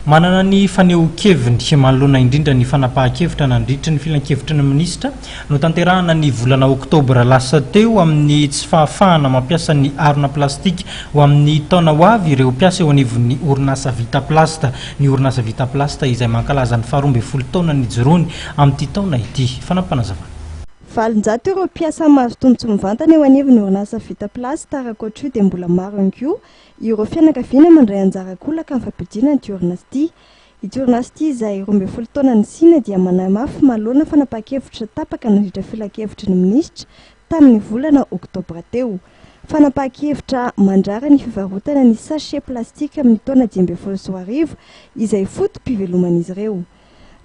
manana ny faneho-keviny manoloana indrindra ny fanapahan-kevitra nandritra ny filan-kevitra ny minisitra no tanterahana ny volana oktobra lasa teo amin'ny tsy fahafahana mampiasa ny arona plastika ho amin'ny taona ho avy ireo mpiasa eo anivon'ny orinasa vita plasta. Ny orinasa vita plasta izay mankalaza ny 12 taona ny jirony amin'ity taona ity. Fanampanazavana. Valonjato ireo mpiasa mahazo tombotsoa mivantana eo anivon'ny orinasa vita plasta rakoatra dia mbola maro ihany koa ireo fianakaviana mandray anjara kolaka amin'ny fampidina ity orinasa ity. Ity orinasa ity izay 12 taona ny sina dia manahy mafy manoloana fanapahan-kevitra tapaka nandritra filan-kevitra ny minisitra tamin'ny volana oktobra teo. Fanapahan-kevitra mandrara ny fivarotana ny sachet plastika amin'ny taona 2020 izay fotom-piveloman'izy ireo.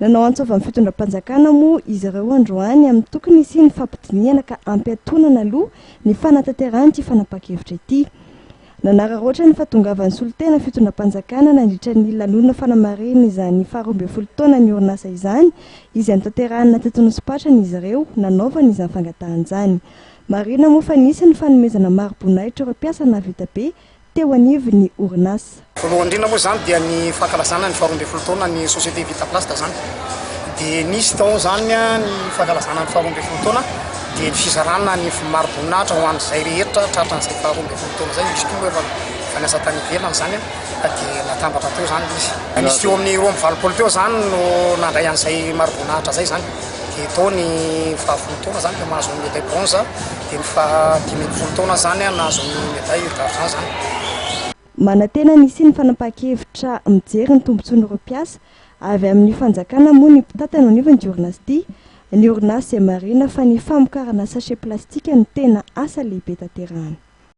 Nanao antsova amin'ny fitondram-panjakana moa izy ireo androany amin'ny tokony sy ny fampidiniana ka ampiatonana aloha ny fanatanterahany fanapahan-kevitra ity. Nanararoatra ny fahatongavan'ny solitena fitondram-panjakana nandritra ny lanonana fanamarena izany 12 taona ny orinasa izany izay notanterahana teton'Osipatra izy ireo nanaovana izany fangatahana izany. Marina moa fa nisy ny fanomezana maro-boninahitra ireo mpiasa nahavita be teo anivon'ny orinasa. Voalohany indrindra moa zany dia ny fankalazana ny 12 taona ny société vita plasta zany. Dia nisy tao zany ny fankalazana ny 12 taona dia ny fizarana ny maro-boninahitra ho an'izay rehetra tratran'izay 12 taona zay. Misy koa efa fanasa tany ivelany zany dia natambatra teo zany izy. Nisy teo amin'ny 20 teo zany no nandray an'izay maro-boninahitra zay zany. Dia tao ny 10 taona zany dia mahazo ny médaille bronze dia ny 10 taona zany nahazo ny médaille d'argent zany. Manantena nisy ny fanapahan-kevitra mijery ny tombontsoan'ireo mpiasa avy amin'ny fanjakana moa ny mpitantana anivon'ny orinasa ity. Ny orinasa izay marina fa ny famokarana sachet plastika ny tena asa lehibe tanterahany.